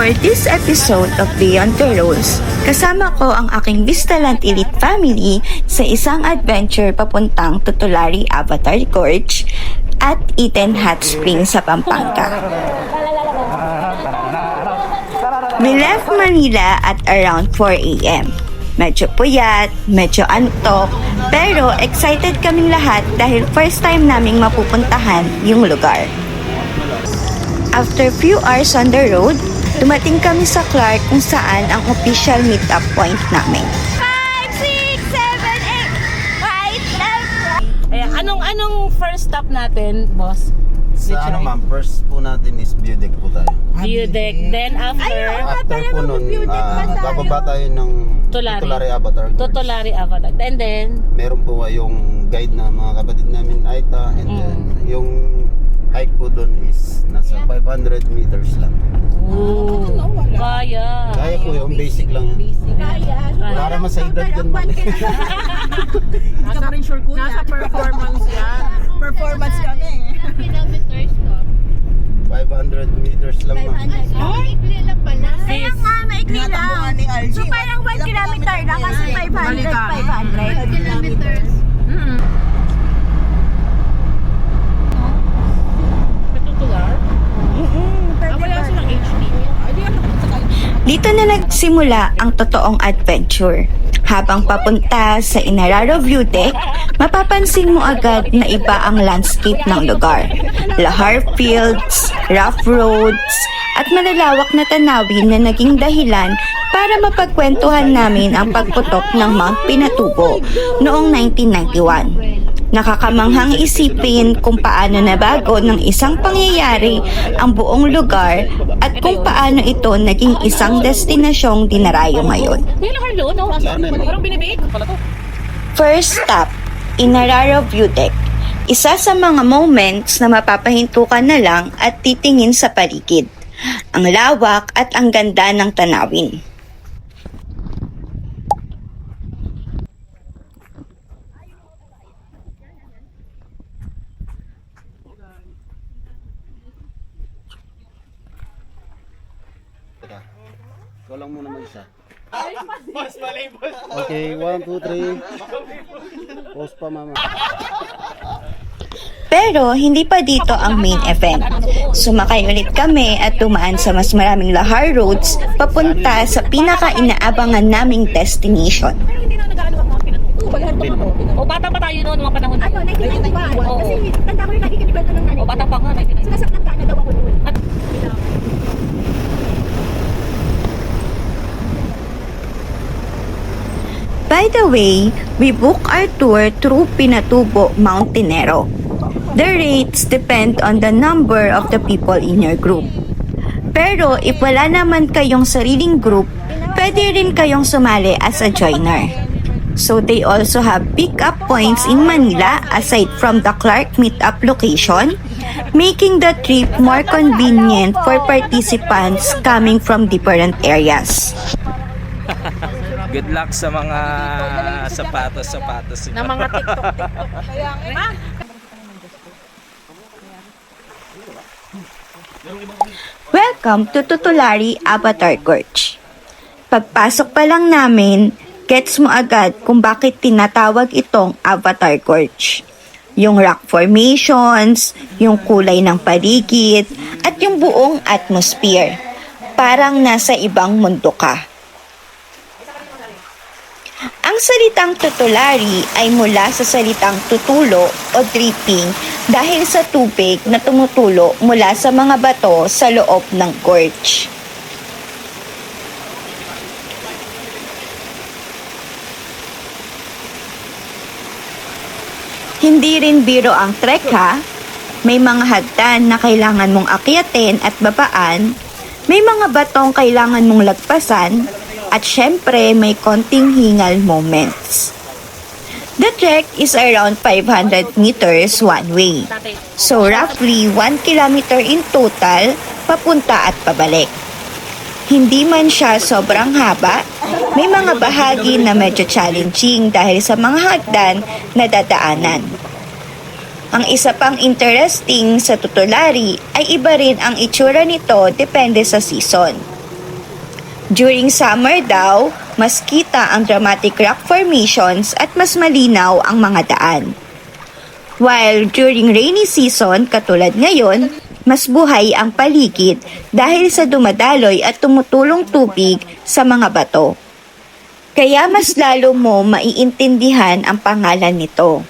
For this episode of Beyond the Rules, kasama ko ang aking Vistaland Elite family sa isang adventure papuntang Tutulari Avatar Gorge at Iten Hot Springs sa Pampanga. We left Manila at around 4 a.m. Medyo puyat, medyo antok, pero excited kaming lahat dahil first time naming mapupuntahan yung lugar. After few hours on the road, dumating kami sa Clark kung saan ang official meet-up point namin. 5, 6, 7, 8, right, left. Anong first stop natin, boss? Sa ma'am, first po natin is view deck po tayo. View deck. Then after After po nun, bababa tayo ng Tutulari Avatar Gorge. Tutulari Avatar. And then, Meron po yung guide na mga kapatid namin, Aita, and then yung hike po doon is nasa 500 meters lang. kaya. Kaya po yung basic lang yan. Para masaydag dyan man. Nasa rin sure kuya. Nasa performance yan. Performance kami. Kilometers ko. 500 meters lang ma'am. Maikli lang pala. Sis, maikli Tinatakbuhan ni RG. So parang 1 kilometer na kasi 500. Kilometers. Tutular? Wala silang HD. Dito na nagsimula ang totoong adventure. Habang papunta sa Inararo View Deck, mapapansin mo agad na iba ang landscape ng lugar. Lahar fields, rough roads, at malalawak na tanawin na naging dahilan para mapagkwentuhan namin ang pagputok ng Mount Pinatubo noong 1991. Nakakamanghang isipin kung paano nabago ng isang pangyayari ang buong lugar at kung paano ito naging isang destinasyong dinarayo ngayon. May lakar doon, no? Parang binibig. First stop, Inararo View Deck. Isa sa mga moments na mapapahintukan na lang at titingin sa paligid. Ang lawak at ang ganda ng tanawin. Teka, ikaw lang muna mag-isa. Okay, 1, 2, 3. Pause pa mama. Pero hindi pa dito ang main event. Sumakay ulit kami at dumaan sa mas maraming lahar roads papunta sa pinaka-inaabangan naming destination. O bata pa tayo noon, mga panahon. Ano, nakikinig ba? Kasi tanda ko rin nakikinig ba ito ng nanay. O bata pa nga. Sinasaktan ka na daw ako doon. By the way, we book our tour through Pinatubo Mountaineero. The rates depend on the number of the people in your group. Pero if wala naman kayong sariling group, pwede rin kayong sumali as a joiner. So they also have pick-up points in Manila aside from the Clark meet-up location, making the trip more convenient for participants coming from different areas. Good luck sa mga sapatos. Na mga TikTok. Welcome to Tutulari Avatar Gorge. Pagpasok pa lang namin, gets mo agad kung bakit tinatawag itong Avatar Gorge. Yung rock formations, yung kulay ng paligid, at yung buong atmosphere. Parang nasa ibang mundo ka. Ang salitang tutulari ay mula sa salitang tutulo o dripping dahil sa tubig na tumutulo mula sa mga bato sa loob ng gorge. Hindi rin biro ang trek ha. May mga hagdan na kailangan mong akyatin at babaan, may mga batong kailangan mong lagpasan, at syempre may konting hingal moments. The trek is around 500 meters one way. So roughly 1 kilometer in total, papunta at pabalik. Hindi man siya sobrang haba, may mga bahagi na medyo challenging dahil sa mga hagdan na dadaanan. Ang isa pang interesting sa Tutulari ay iba rin ang itsura nito depende sa season. During summer daw, mas kita ang dramatic rock formations at mas malinaw ang mga daan. While during rainy season, katulad ngayon, mas buhay ang paligid dahil sa dumadaloy at tumutulong tubig sa mga bato. Kaya mas lalo mo maiintindihan ang pangalan nito.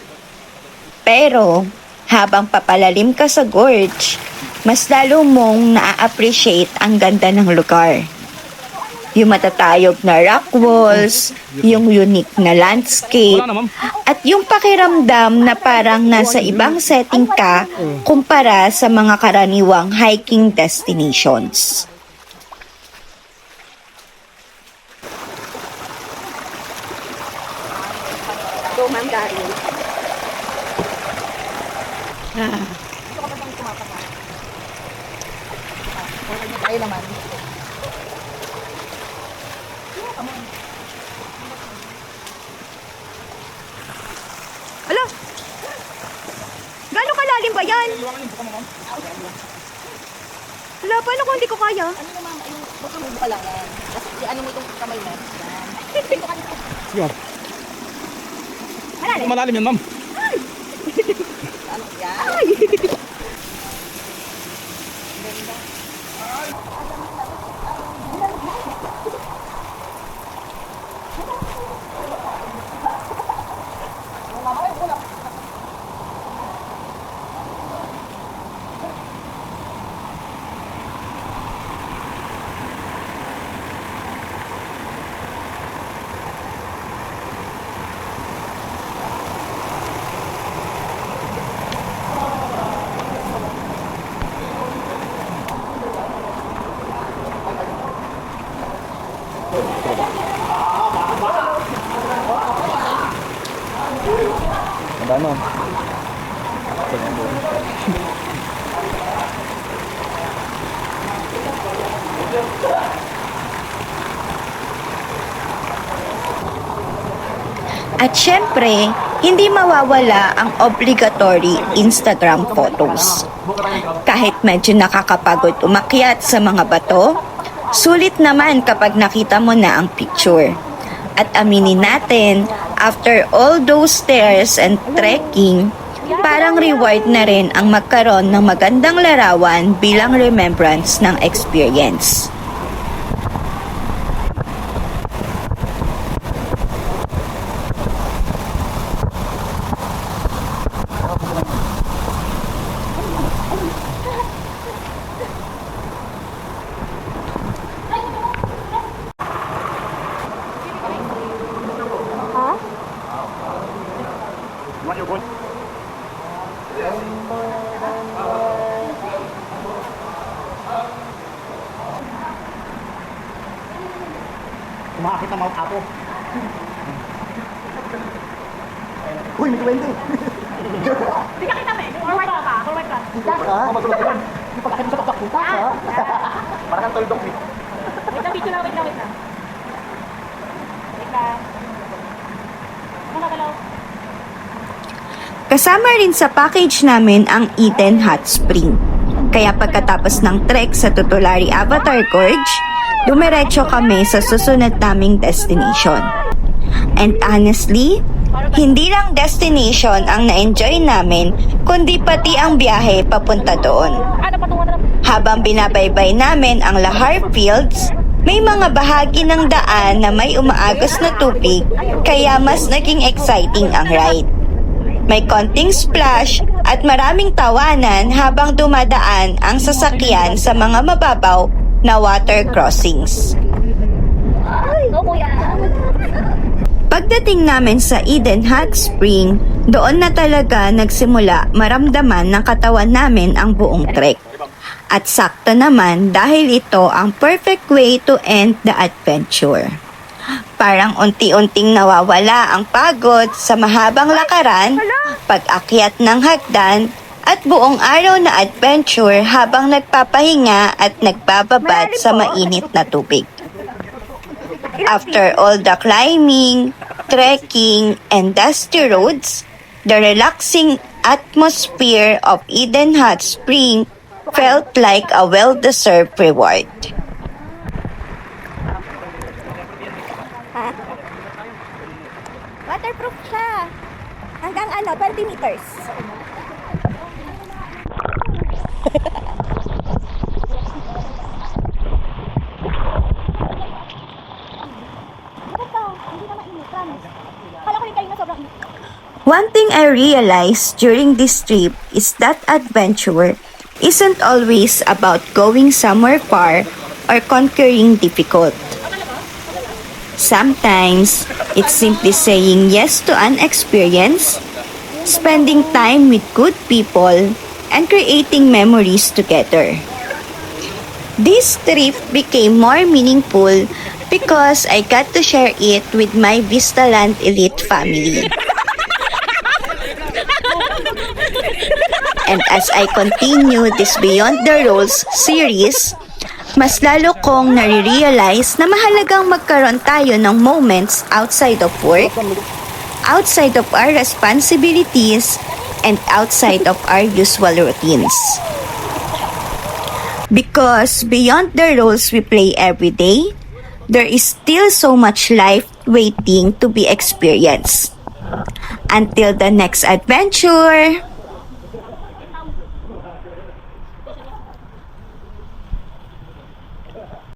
Pero, habang papalalim ka sa gorge, mas lalo mong na-appreciate ang ganda ng lugar. Yung matatayog na rock walls, yung unique na landscape, at yung pakiramdam na parang nasa ibang setting ka kumpara sa mga karaniwang hiking destinations. Ala! Gano'ng kalalim ba yan? Wala, paano kung hindi ko kaya? Malalim yan, ma'am. Ano? At syempre, hindi mawawala ang obligatory Instagram photos. Kahit medyo nakakapagod umakyat sa mga bato, sulit naman kapag nakita mo na ang picture. At aminin natin, after all those stairs and trekking, parang reward na rin ang magkaroon ng magandang larawan bilang remembrance ng experience. Kumakit na mga kapo. Uy, may duwende. Hindi ka kita, men. Forward ka. Forward ka. Kita ka? Magulat ka. Yung pagkakit mo sa tuktok. Kita ka? Parang kang tuldok eh. Wait lang, video na. Wait lang. Wait lang. Galaw. Kasama rin sa package namin ang Eden Hot Spring. Kaya pagkatapos ng trek sa Tutulari Avatar Gorge, dumiretso kami sa susunod naming destination. And honestly, hindi lang destination ang na-enjoy namin, kundi pati ang biyahe papunta doon. Habang binabaybay namin ang Lahar Fields, may mga bahagi ng daan na may umaagos na tubig, kaya mas naging exciting ang ride. May konting splash at maraming tawanan habang dumadaan ang sasakyan sa mga mababaw na water crossings. Pagdating namin sa Eden Hot Spring, doon na talaga nagsimula maramdaman ng katawan namin ang buong trek. At sakto naman dahil ito ang perfect way to end the adventure. Parang unti-unting nawawala ang pagod sa mahabang lakaran, pag-akyat ng hagdan, at buong araw na adventure habang nagpapahinga at nagbababad sa mainit na tubig. After all the climbing, trekking, and dusty roads, the relaxing atmosphere of Eden Hot Spring felt like a well-deserved reward. hanggang 20 meters. One thing I realized during this trip is that adventure isn't always about going somewhere far or conquering difficult. Sometimes, it's simply saying yes to an experience, spending time with good people, and creating memories together. This trip became more meaningful because I got to share it with my Vistaland Elite family. And as I continue this Beyond the Rules series, mas lalo kong nare-realize na mahalagang magkaroon tayo ng moments outside of work, outside of our responsibilities, and outside of our usual routines. Because beyond the roles we play every day, there is still so much life waiting to be experienced. Until the next adventure!